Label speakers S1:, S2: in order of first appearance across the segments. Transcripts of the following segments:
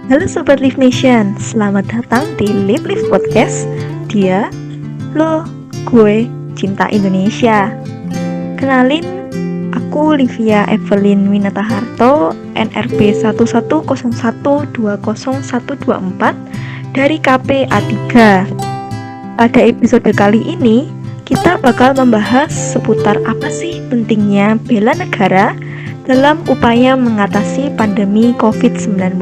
S1: Halo Sobat Live Nation, selamat datang di Live Live Podcast. Dia, lo, gue, cinta Indonesia. Kenalin, aku Livia Evelyn Winata Harto, NRB 1101201204 dari KPA3. Pada episode kali ini, kita bakal membahas seputar apa sih pentingnya bela negara dalam upaya mengatasi pandemi COVID-19.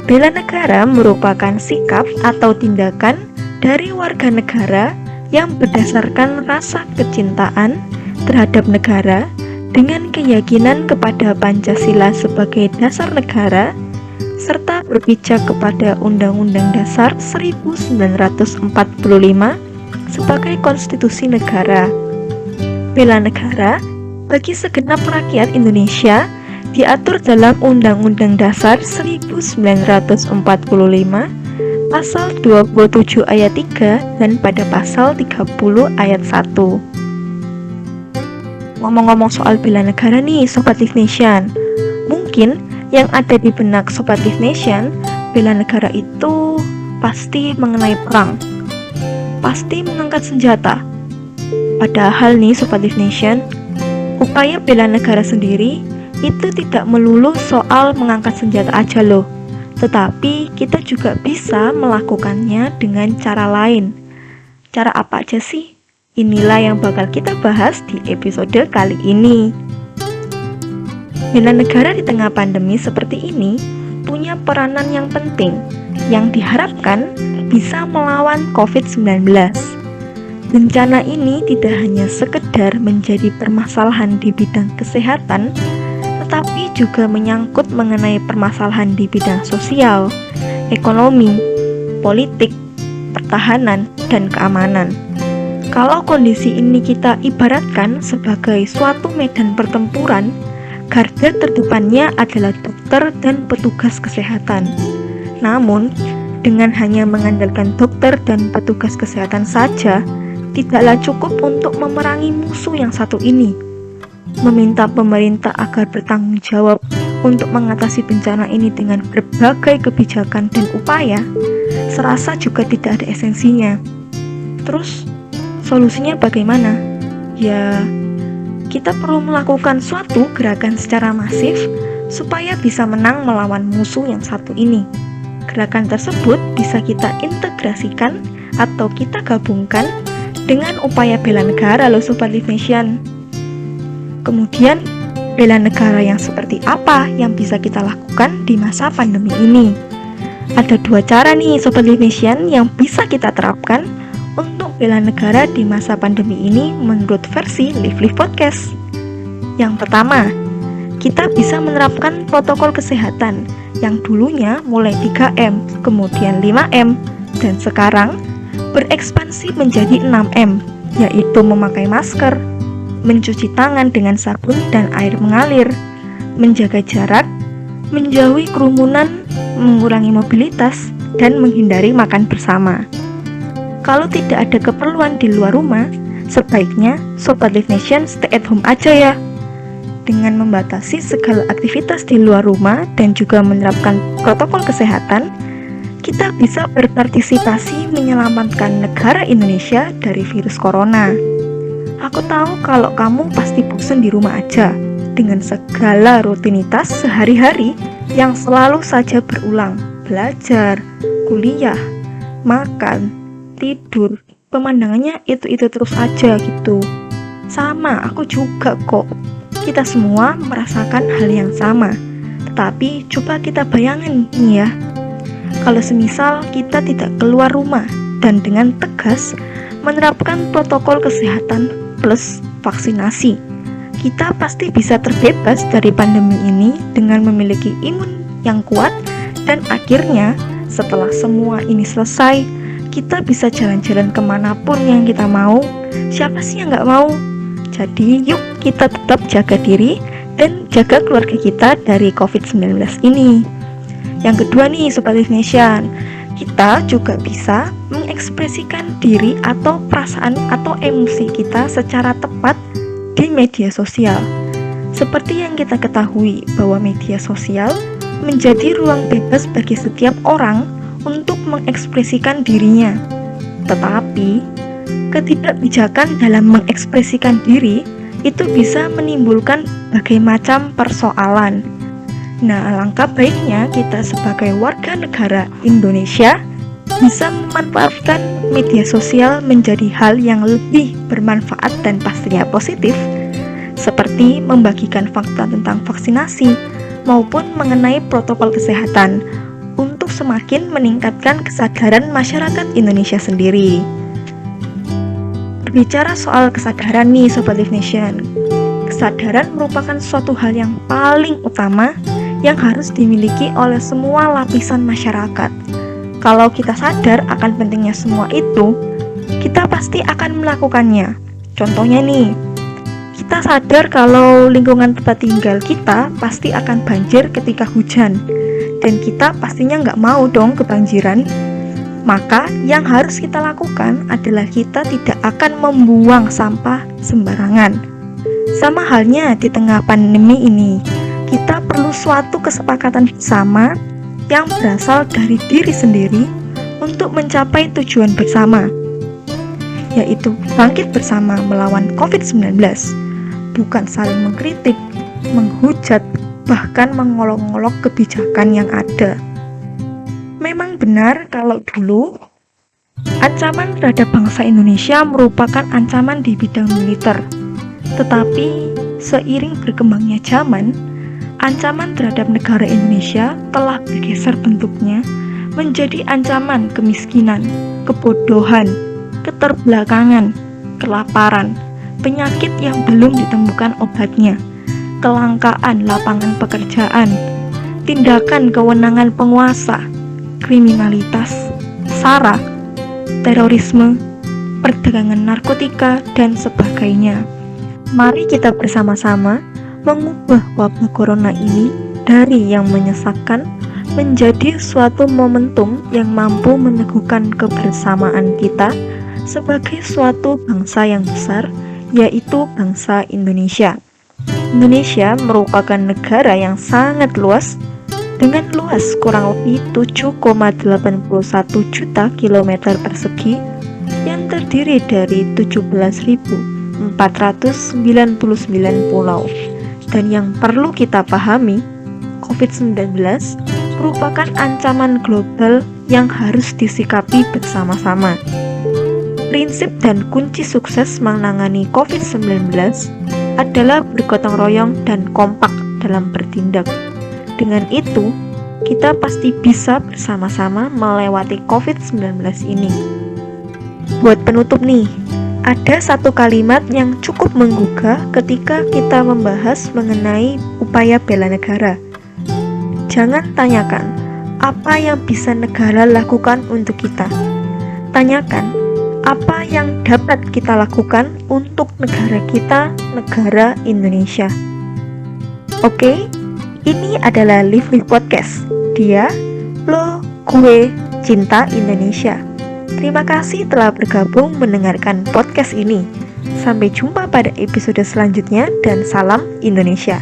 S1: Bela negara merupakan sikap atau tindakan dari warga negara yang berdasarkan rasa kecintaan terhadap negara dengan keyakinan kepada Pancasila sebagai dasar negara serta berpijak kepada Undang-Undang Dasar 1945 sebagai konstitusi negara. Bela negara bagi segenap rakyat Indonesia diatur dalam Undang-Undang Dasar 1945 Pasal 27 ayat 3 dan pada Pasal 30 ayat 1. Ngomong-ngomong soal bela negara nih Sobat Live Nation, mungkin yang ada di benak Sobat Live Nation, bela negara itu pasti mengenai perang, pasti mengangkat senjata. Padahal nih Sobat Live Nation, upaya bela negara sendiri itu tidak melulu soal mengangkat senjata aja loh, tetapi kita juga bisa melakukannya dengan cara lain. Cara apa aja sih? Inilah yang bakal kita bahas di episode kali ini. Bela negara di tengah pandemi seperti ini punya peranan yang penting yang diharapkan bisa melawan COVID-19. Bencana ini tidak hanya sekedar menjadi permasalahan di bidang kesehatan, tetapi juga menyangkut mengenai permasalahan di bidang sosial, ekonomi, politik, pertahanan, dan keamanan. Kalau kondisi ini kita ibaratkan sebagai suatu medan pertempuran, garda terdepannya adalah dokter dan petugas kesehatan. Namun, dengan hanya mengandalkan dokter dan petugas kesehatan saja, tidaklah cukup untuk memerangi musuh yang satu ini. Meminta pemerintah agar bertanggung jawab untuk mengatasi bencana ini dengan berbagai kebijakan dan upaya, serasa juga tidak ada esensinya. Terus, solusinya bagaimana? Ya, kita perlu melakukan suatu gerakan secara masif supaya bisa menang melawan musuh yang satu ini. Gerakan tersebut bisa kita integrasikan atau kita gabungkan dengan upaya bela negara loh Sobat Live Nation. Kemudian, bela negara yang seperti apa yang bisa kita lakukan di masa pandemi ini? Ada dua cara nih Sobat Live Nation yang bisa kita terapkan untuk bela negara di masa pandemi ini menurut versi Live Live Podcast. Yang pertama, kita bisa menerapkan protokol kesehatan yang dulunya mulai 3M, kemudian 5M, dan sekarang berekspansi menjadi 6M, yaitu memakai masker, mencuci tangan dengan sabun dan air mengalir, menjaga jarak, menjauhi kerumunan, mengurangi mobilitas, dan menghindari makan bersama. Kalau tidak ada keperluan di luar rumah, sebaiknya Sobat Live Nation stay at home aja ya. Dengan membatasi segala aktivitas di luar rumah dan juga menerapkan protokol kesehatan, kita bisa berpartisipasi menyelamatkan negara Indonesia dari virus corona. Aku tahu kalau kamu pasti bosan di rumah aja dengan segala rutinitas sehari-hari yang selalu saja berulang. Belajar, kuliah, makan, tidur, pemandangannya itu-itu terus aja gitu. Sama, aku juga kok. Kita semua merasakan hal yang sama. Tetapi coba kita bayangin nih ya, kalau semisal kita tidak keluar rumah dan dengan tegas menerapkan protokol kesehatan plus vaksinasi, kita pasti bisa terbebas dari pandemi ini dengan memiliki imun yang kuat dan akhirnya setelah semua ini selesai, kita bisa jalan-jalan kemanapun yang kita mau. Siapa sih yang gak mau? Jadi yuk kita tetap jaga diri dan jaga keluarga kita dari COVID-19 ini. Yang kedua nih Sobat Live Nation, kita juga bisa mengekspresikan diri atau perasaan atau emosi kita secara tepat di media sosial. Seperti yang kita ketahui bahwa media sosial menjadi ruang bebas bagi setiap orang untuk mengekspresikan dirinya. Tetapi, ketidakbijakan dalam mengekspresikan diri itu bisa menimbulkan berbagai macam persoalan. Nah, alangkah baiknya kita sebagai warga negara Indonesia bisa memanfaatkan media sosial menjadi hal yang lebih bermanfaat dan pastinya positif, seperti membagikan fakta tentang vaksinasi maupun mengenai protokol kesehatan untuk semakin meningkatkan kesadaran masyarakat Indonesia sendiri. Berbicara soal kesadaran nih Sobat Live Nation, kesadaran merupakan suatu hal yang paling utama yang harus dimiliki oleh semua lapisan masyarakat. Kalau kita sadar akan pentingnya semua itu, kita pasti akan melakukannya. Contohnya nih, kita sadar kalau lingkungan tempat tinggal kita pasti akan banjir ketika hujan, dan kita pastinya nggak mau dong kebanjiran. Maka yang harus kita lakukan adalah kita tidak akan membuang sampah sembarangan. Sama halnya di tengah pandemi ini, kita perlu suatu kesepakatan bersama yang berasal dari diri sendiri untuk mencapai tujuan bersama, yaitu bangkit bersama melawan COVID-19, bukan saling mengkritik, menghujat, bahkan mengolok-olok kebijakan yang ada. Memang benar kalau dulu ancaman terhadap bangsa Indonesia merupakan ancaman di bidang militer, tetapi seiring berkembangnya zaman, ancaman terhadap negara Indonesia telah bergeser bentuknya menjadi ancaman kemiskinan, kebodohan, keterbelakangan, kelaparan, penyakit yang belum ditemukan obatnya, kelangkaan lapangan pekerjaan, tindakan kewenangan penguasa, kriminalitas, SARA, terorisme, perdagangan narkotika, dan sebagainya. Mari kita bersama-sama mengubah wabah corona ini dari yang menyesakkan menjadi suatu momentum yang mampu meneguhkan kebersamaan kita sebagai suatu bangsa yang besar, yaitu bangsa Indonesia. Indonesia merupakan negara yang sangat luas dengan luas kurang lebih 7,81 juta kilometer persegi yang terdiri dari 17.499 pulau. Dan yang perlu kita pahami, COVID-19 merupakan ancaman global yang harus disikapi bersama-sama. Prinsip dan kunci sukses menangani COVID-19 adalah bergotong royong dan kompak dalam bertindak. Dengan itu, kita pasti bisa bersama-sama melewati COVID-19 ini. Buat penutup nih, ada satu kalimat yang cukup menggugah ketika kita membahas mengenai upaya bela negara. Jangan tanyakan apa yang bisa negara lakukan untuk kita. Tanyakan apa yang dapat kita lakukan untuk negara kita, negara Indonesia. Oke, ini adalah Live With Podcast. Dia, lo, gue, cinta Indonesia. Terima kasih telah bergabung mendengarkan podcast ini. Sampai jumpa pada episode selanjutnya dan salam Indonesia.